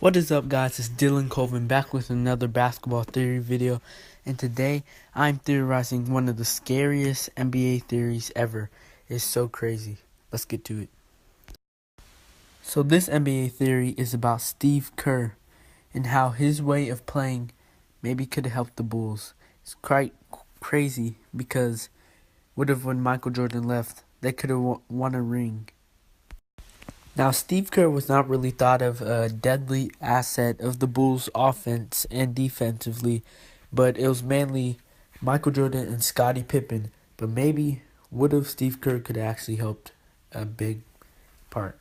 What is up, guys? It's Dylan Colvin back with another basketball theory video, and today I'm theorizing one of the scariest NBA theories ever. It's so crazy. Let's get to it. So this NBA theory is about Steve Kerr and how his way of playing maybe could have helped the Bulls. It's quite crazy because what if when Michael Jordan left, they could have won a ring. Now, Steve Kerr was not really thought of a deadly asset of the Bulls' offense and defensively, but it was mainly Michael Jordan and Scottie Pippen. But maybe what if Steve Kerr could have actually helped a big part?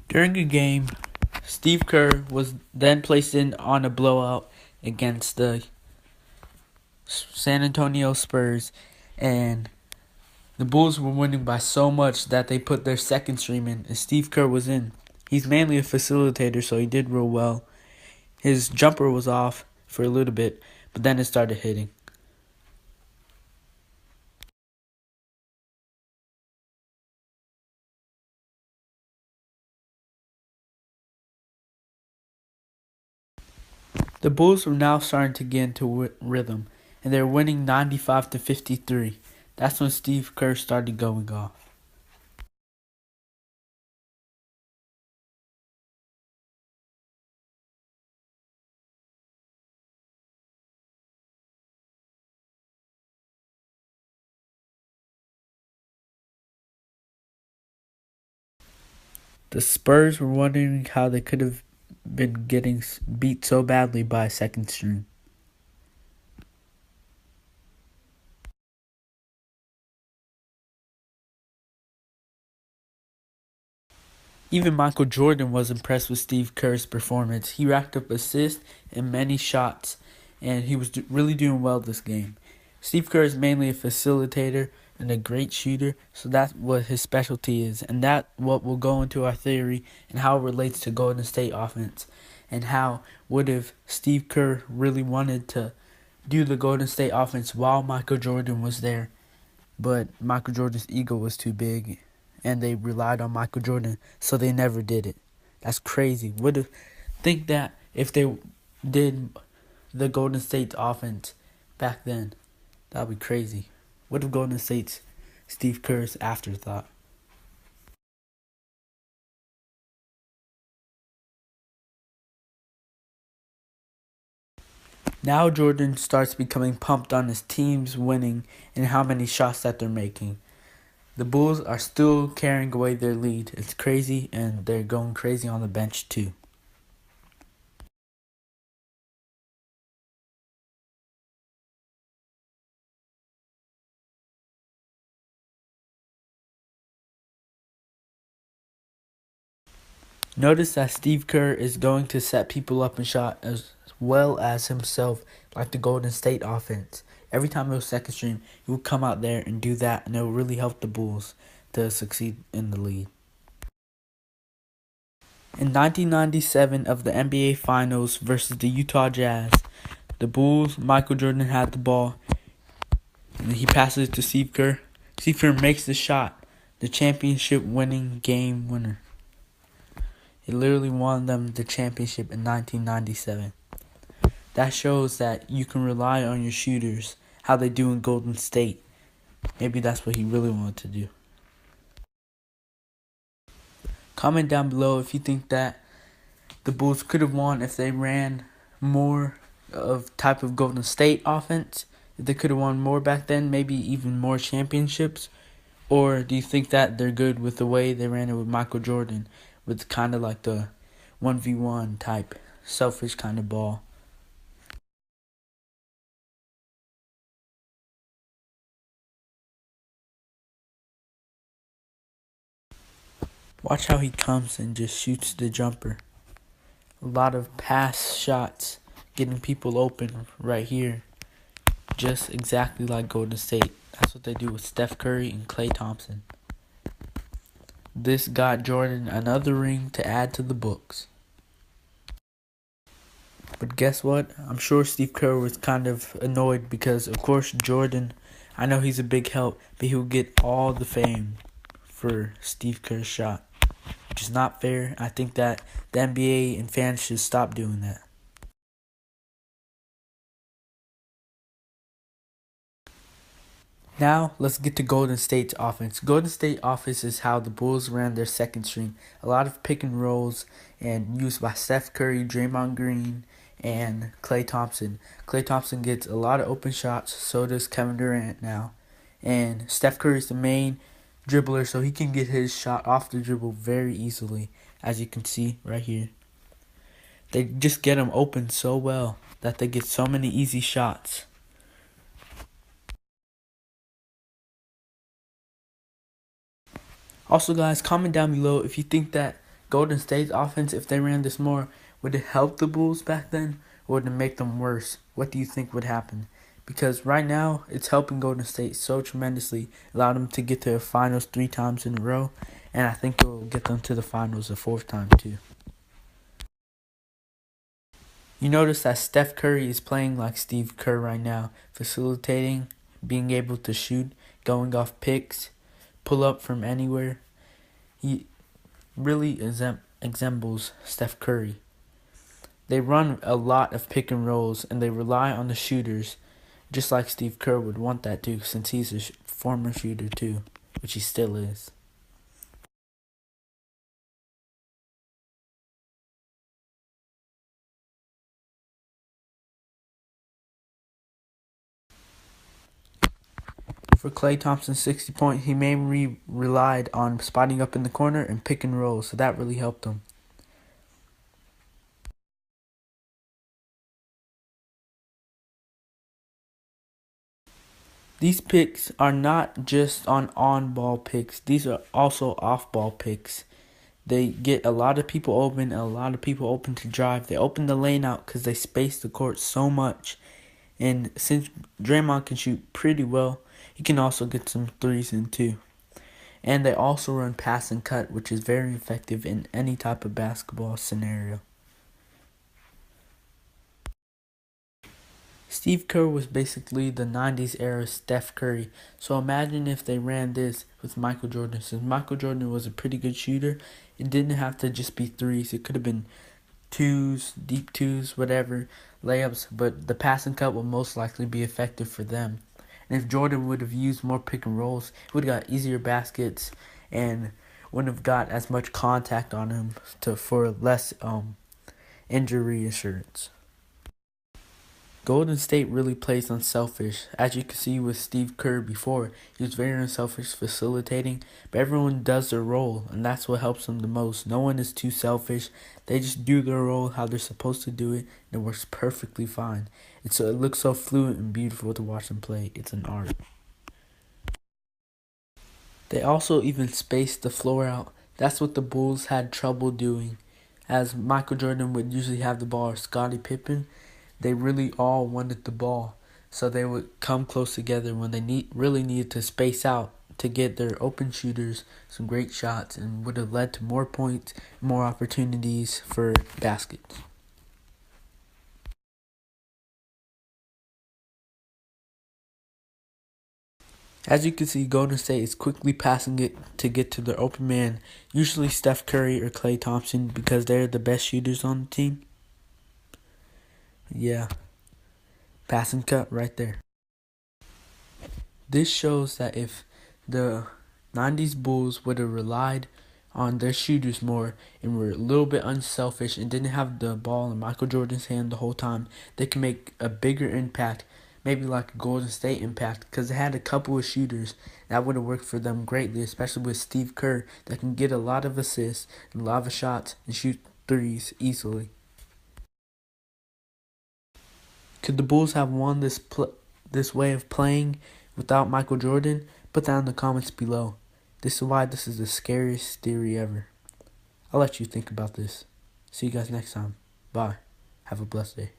During a game, Steve Kerr was then placed in on a blowout against the San Antonio Spurs, and the Bulls were winning by so much that they put their second string in, and Steve Kerr was in. He's mainly a facilitator, so he did real well. His jumper was off for a little bit, but then it started hitting. The Bulls were now starting to get into rhythm, and they were winning 95-53. That's when Steve Kerr started going off. The Spurs were wondering how they could have been getting beat so badly by a second string. Even Michael Jordan was impressed with Steve Kerr's performance. He racked up assists and many shots, and he was really doing well this game. Steve Kerr is mainly a facilitator and a great shooter, so that's what his specialty is, and that's what will go into our theory and how it relates to Golden State offense, and how what if Steve Kerr really wanted to do the Golden State offense while Michael Jordan was there, but Michael Jordan's ego was too big, and they relied on Michael Jordan, so they never did it. That's crazy. Think that if they did the Golden State's offense back then, that'd be crazy. What if Golden State's Steve Kerr's afterthought? Now Jordan starts becoming pumped on his team's winning and how many shots that they're making. The Bulls are still carrying away their lead. It's crazy, and they're going crazy on the bench too. Notice that Steve Kerr is going to set people up and shot as well as himself, like the Golden State offense. Every time it was second string, he would come out there and do that, and it would really help the Bulls to succeed in the league. In 1997 of the NBA Finals versus the Utah Jazz, the Bulls, Michael Jordan had the ball, and he passes it to Steve Kerr. Steve Kerr makes the shot, the championship winning game winner. It literally won them the championship in 1997. That shows that you can rely on your shooters, how they do in Golden State. Maybe that's what he really wanted to do. Comment down below if you think that the Bulls could have won if they ran more of type of Golden State offense. If they could have won more back then, maybe even more championships. Or do you think that they're good with the way they ran it with Michael Jordan, with kind of like the 1v1 type, selfish kind of ball? Watch how he comes and just shoots the jumper. A lot of pass shots, getting people open right here. Just exactly like Golden State. That's what they do with Steph Curry and Klay Thompson. This got Jordan another ring to add to the books. But guess what? I'm sure Steve Kerr was kind of annoyed because, of course, Jordan, I know he's a big help, but he'll get all the fame for Steve Kerr's shot, which is not fair. I think that the NBA and fans should stop doing that. Now, let's get to Golden State's offense. Golden State offense is how the Bulls ran their second string. A lot of pick and rolls and used by Steph Curry, Draymond Green, and Klay Thompson. Klay Thompson gets a lot of open shots, so does Kevin Durant now. And Steph Curry is the main dribbler, so he can get his shot off the dribble very easily, as you can see right here. They just get him open so well that they get so many easy shots. Also, guys, comment down below if you think that Golden State's offense, if they ran this more, would it help the Bulls back then, or would it make them worse? What do you think would happen? Because right now, it's helping Golden State so tremendously, allowed them to get to the finals 3 times in a row, and I think it will get them to the finals a 4th time too. You notice that Steph Curry is playing like Steve Kerr right now, facilitating, being able to shoot, going off picks, pull up from anywhere. He really resembles Steph Curry. They run a lot of pick and rolls and they rely on the shooters, just like Steve Kerr would want that too, since he's a former shooter too, which he still is. For Klay Thompson's 60-point, he mainly relied on spotting up in the corner and pick and roll, so that really helped him. These picks are not just on-ball picks. These are also off-ball picks. They get a lot of people open and a lot of people open to drive. They open the lane out because they space the court so much. And since Draymond can shoot pretty well, he can also get some threes in too. And they also run pass and cut, which is very effective in any type of basketball scenario. Steve Kerr was basically the 90s era Steph Curry. So imagine if they ran this with Michael Jordan. Since Michael Jordan was a pretty good shooter, it didn't have to just be threes. It could have been twos, deep twos, whatever, layups. But the pass and cut will most likely be effective for them. And if Jordan would have used more pick and rolls, it would have got easier baskets and wouldn't have got as much contact on him for less injury insurance. Golden State really plays unselfish. As you can see with Steve Kerr before, he was very unselfish facilitating, but everyone does their role, and that's what helps them the most. No one is too selfish. They just do their role how they're supposed to do it, and it works perfectly fine. It looks so fluid and beautiful to watch them play. It's an art. They also even spaced the floor out. That's what the Bulls had trouble doing. As Michael Jordan would usually have the ball, or Scottie Pippen, they really all wanted the ball, so they would come close together when they really needed to space out to get their open shooters some great shots, and would have led to more points, more opportunities for baskets. As you can see, Golden State is quickly passing it to get to their open man, usually Steph Curry or Klay Thompson, because they're the best shooters on the team. Yeah, pass and cut right there. This shows that if the 90s Bulls would have relied on their shooters more and were a little bit unselfish and didn't have the ball in Michael Jordan's hand the whole time, they can make a bigger impact, maybe like a Golden State impact, because they had a couple of shooters that would have worked for them greatly, especially with Steve Kerr that can get a lot of assists and a lot of shots and shoot threes easily. Could the Bulls have won this way of playing without Michael Jordan? Put that in the comments below. This is why this is the scariest theory ever. I'll let you think about this. See you guys next time. Bye. Have a blessed day.